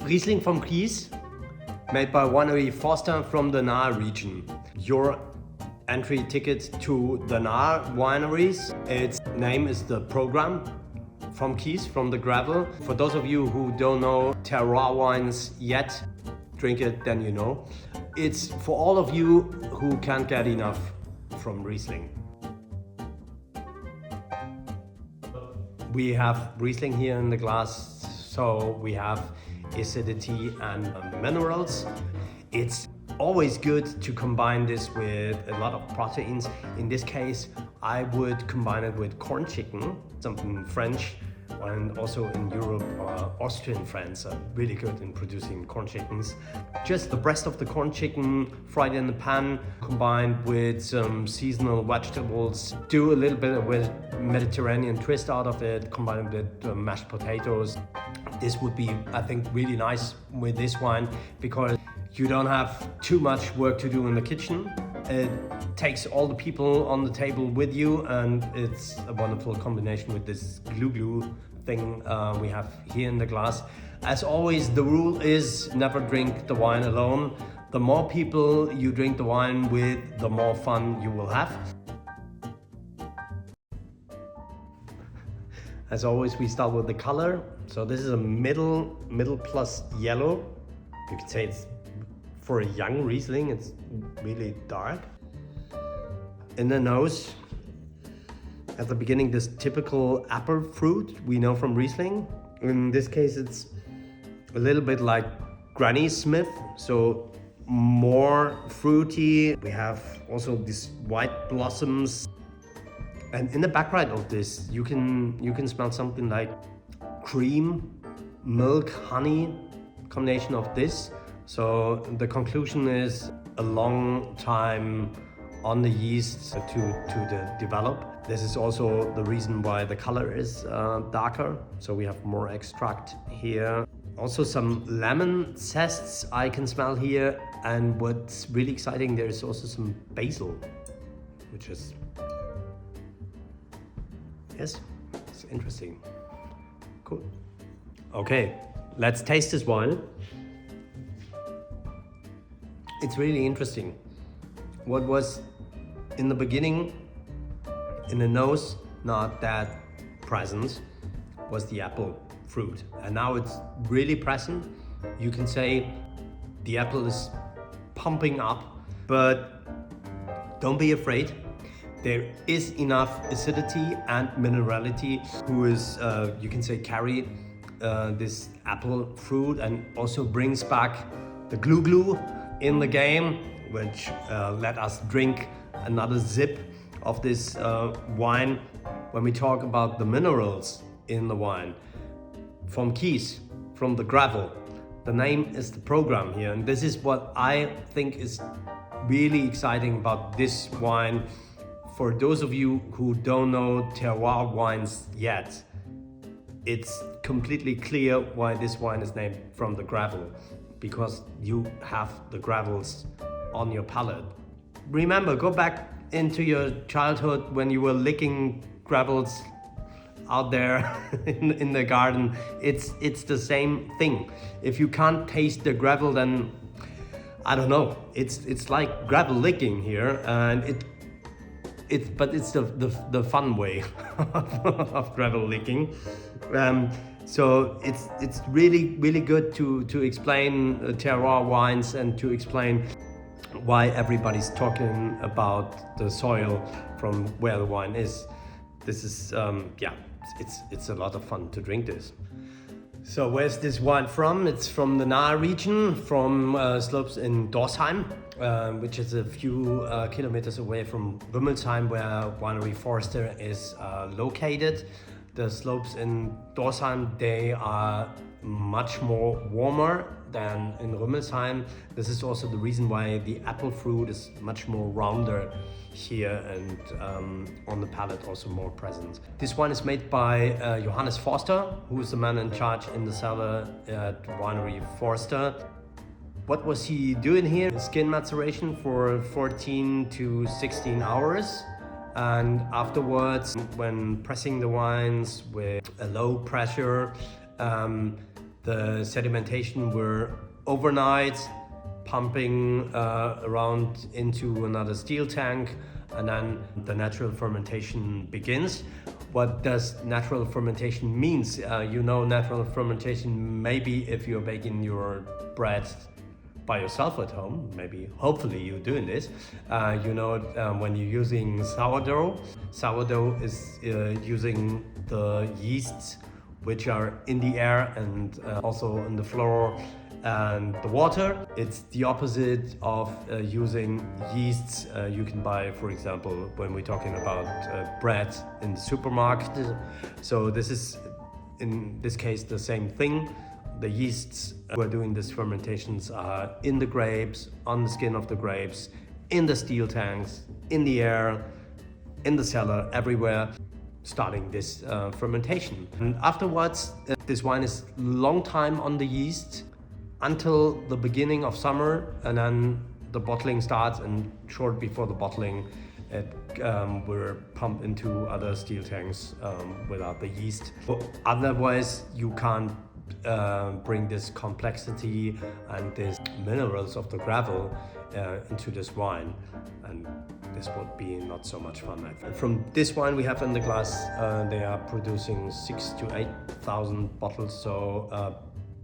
Riesling from Kies, made by winery Forster from the Nahe region. Your entry ticket to the Nahe wineries, its name is the program from Kies, from the gravel. For those of you who don't know Terroirwines yet, drink it, then you know. It's for all of you who can't get enough from Riesling. We have Riesling here in the glass, so we have acidity and minerals. It's always good to combine this with a lot of proteins. In this case, I would combine it with corn chicken, something French, and also in Europe, Austrian friends are really good in producing corn chickens. Just the breast of the corn chicken fried in the pan, combined with some seasonal vegetables. Do a little bit of a Mediterranean twist out of it, combine it with mashed potatoes. This would be, I think, really nice with this wine because you don't have too much work to do in the kitchen. It takes all the people on the table with you, and it's a wonderful combination with this glue thing we have here in the glass. As always, the rule is never drink the wine alone. The more people you drink the wine with, the more fun you will have. As always, we start with the color. So this is a middle plus yellow. You could say it's for a young Riesling, it's really dark. In the nose, at the beginning, this typical apple fruit we know from Riesling. In this case, it's a little bit like Granny Smith, so more fruity. We have also these white blossoms. And in the background of this, you can smell something like cream, milk, honey, combination of this. So the conclusion is a long time on the yeast to develop. This is also the reason why the color is darker. So we have more extract here. Also some lemon zests I can smell here. And what's really exciting, there is also some basil, which is, yes, it's interesting. Cool. Okay, let's taste this wine. It's really interesting. What was in the beginning, in the nose, not that present, was the apple fruit. And now it's really present. You can say the apple is pumping up, but don't be afraid. There is enough acidity and minerality who is, you can say, carry this apple fruit and also brings back the glue in the game, which let us drink another sip of this wine. When we talk about the minerals in the wine, from Kies, from the gravel, the name is the program here, and this is what I think is really exciting about this wine. For those of you who don't know terroir wines yet, it's completely clear why this wine is named from the gravel, because you have the gravels on your palate. Remember, go back into your childhood when you were licking gravels out there in the garden. It's the same thing. If you can't taste the gravel, then I don't know. It's like gravel licking here, and but it's the fun way of gravel licking. So it's really good to explain terroir wines and to explain why everybody's talking about the soil from where the wine is. This is yeah, it's a lot of fun to drink this. So where's this wine from? It's from the Nahe region, from slopes in Dorsheim, which is a few kilometers away from Rummelsheim, where winery Forster is located. The slopes in Dorsheim, they are much more warmer than in Rummelsheim. This is also the reason why the apple fruit is much more rounder here and on the palate also more present. This wine is made by Johannes Forster, who is the man in charge in the cellar at winery Forster. What was he doing here? Skin maceration for 14 to 16 hours. And afterwards, when pressing the wines with a low pressure, The sedimentation were overnight pumping around into another steel tank, and then the natural fermentation begins. What does natural fermentation means? You know, natural fermentation, maybe if you're baking your bread by yourself at home, maybe, hopefully you're doing this. When you're using sourdough is using the yeasts which are in the air and also in the floor and the water. It's the opposite of using yeasts you can buy, for example, when we're talking about bread in the supermarket. So this is, in this case, the same thing. The yeasts who are doing these fermentations are in the grapes, on the skin of the grapes, in the steel tanks, in the air, in the cellar, everywhere, starting this fermentation. And afterwards, this wine is long time on the yeast until the beginning of summer, and then the bottling starts, and short before the bottling we're pumped into other steel tanks without the yeast. Otherwise you can't bring this complexity and these minerals of the gravel into this wine, and this would be not so much fun, I think. From this wine we have in the glass, they are producing 6,000 to 8,000 bottles, so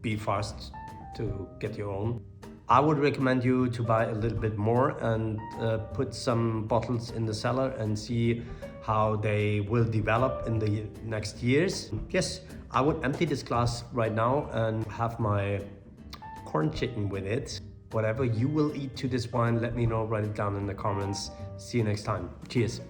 be fast to get your own. I would recommend you to buy a little bit more and put some bottles in the cellar and see how they will develop in the next years. Yes, I would empty this glass right now and have my corn chicken with it. Whatever you will eat to this wine, let me know, write it down in the comments. See you next time. Cheers.